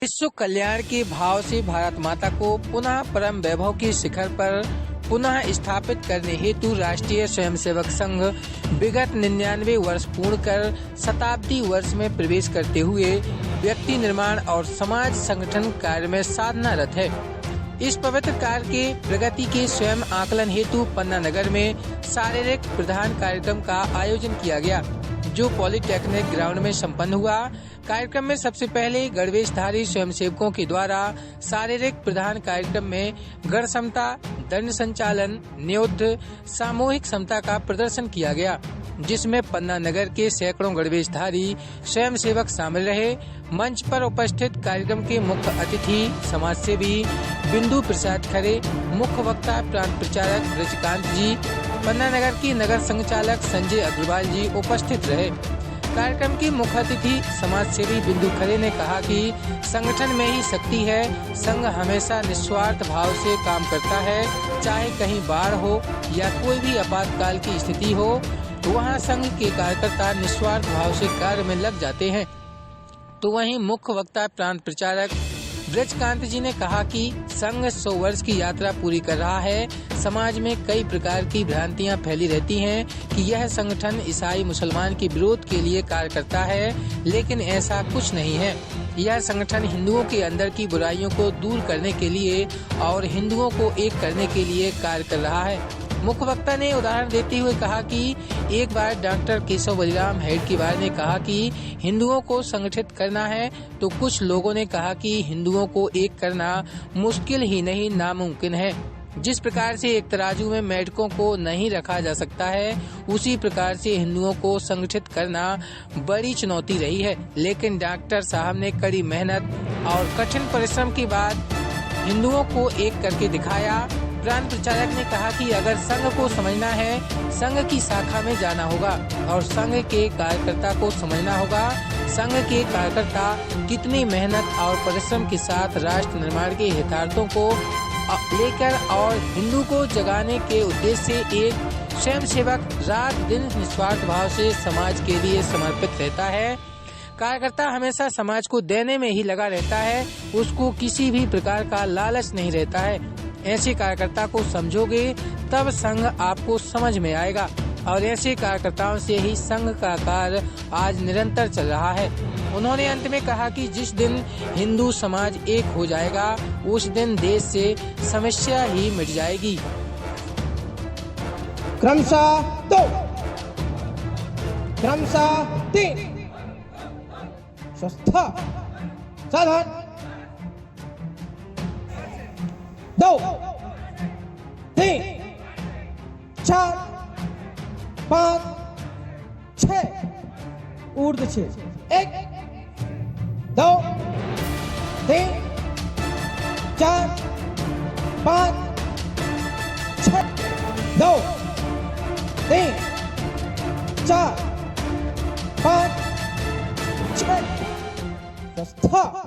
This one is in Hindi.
विश्व कल्याण के भाव से भारत माता को पुनः परम वैभव के शिखर पर पुनः स्थापित करने हेतु राष्ट्रीय स्वयंसेवक संघ विगत 99 वर्ष पूर्ण कर शताब्दी वर्ष में प्रवेश करते हुए व्यक्ति निर्माण और समाज संगठन कार्य में साधनारत है। इस पवित्र कार्य के प्रगति के स्वयं आकलन हेतु पन्ना नगर में शारीरिक प्रधान कार्यक्रम का आयोजन किया गया, जो पॉलिटेक्निक ग्राउंड में संपन्न हुआ। कार्यक्रम में सबसे पहले गणवेशधारी स्वयंसेवकों के द्वारा शारीरिक प्रधान कार्यक्रम में गण समता, दंड संचालन, न्योद्ध, सामूहिक समता का प्रदर्शन किया गया, जिसमें पन्ना नगर के सैकड़ों गणवेशधारी स्वयंसेवक शामिल रहे। मंच पर उपस्थित कार्यक्रम के मुख्य अतिथि समाजसेवी बिंदु प्रसाद खरे, मुख्य वक्ता प्रांत प्रचारक ब्रजकांत जी, पन्ना नगर की नगर संचालक संजय अग्रवाल जी उपस्थित रहे। कार्यक्रम की मुख्य अतिथि समाजसेवी बिंदु खरे ने कहा कि संगठन में ही शक्ति है। संघ हमेशा निस्वार्थ भाव से काम करता है, चाहे कहीं बाढ़ हो या कोई भी आपातकाल की स्थिति हो, तो वहाँ संघ के कार्यकर्ता निस्वार्थ भाव से कार्य में लग जाते हैं। तो वहीं मुख्य वक्ता प्रांत प्रचारक ब्रजकांत जी ने कहा कि संघ 100 वर्ष की यात्रा पूरी कर रहा है। समाज में कई प्रकार की भ्रांतियां फैली रहती हैं कि यह संगठन ईसाई मुसलमान के विरोध के लिए कार्य करता है, लेकिन ऐसा कुछ नहीं है। यह संगठन हिंदुओं के अंदर की बुराइयों को दूर करने के लिए और हिंदुओं को एक करने के लिए कार्य कर रहा है। मुख्य वक्ता ने उदाहरण देते हुए कहा कि एक बार डॉक्टर केशव बलिराम हेडगेवार ने कहा कि हिंदुओं को संगठित करना है, तो कुछ लोगों ने कहा कि हिंदुओं को एक करना मुश्किल ही नहीं नामुमकिन है। जिस प्रकार से एक तराजू में मेढकों को नहीं रखा जा सकता है, उसी प्रकार से हिंदुओं को संगठित करना बड़ी चुनौती रही है, लेकिन डॉक्टर साहब ने कड़ी मेहनत और कठिन परिश्रम के बाद हिंदुओं को एक करके दिखाया। प्रांत प्रचारक ने कहा कि अगर संघ को समझना है, संघ की शाखा में जाना होगा और संघ के कार्यकर्ता को समझना होगा। संघ के कार्यकर्ता कितनी मेहनत और परिश्रम के साथ राष्ट्र निर्माण के हितार्थों को लेकर और हिंदू को जगाने के उद्देश्य से एक स्वयंसेवक रात दिन निस्वार्थ भाव से समाज के लिए समर्पित रहता है। कार्यकर्ता हमेशा समाज को देने में ही लगा रहता है, उसको किसी भी प्रकार का लालच नहीं रहता है। ऐसे कार्यकर्ता को समझोगे तब संघ आपको समझ में आएगा, और ऐसे कार्यकर्ताओं से ही संघ का कार्य आज निरंतर चल रहा है। उन्होंने अंत में कहा कि जिस दिन हिंदू समाज एक हो जाएगा, उस दिन देश से समस्या ही मिट जाएगी। क्रमशः 2, क्रमशः 3, स्वस्थ साधन 2, 3, 4, 5, 6, ऊर्ध्व 6, 1, 2, 3, 4, 5, 6, 2, 3, 4, 5, 6, स्वस्थ।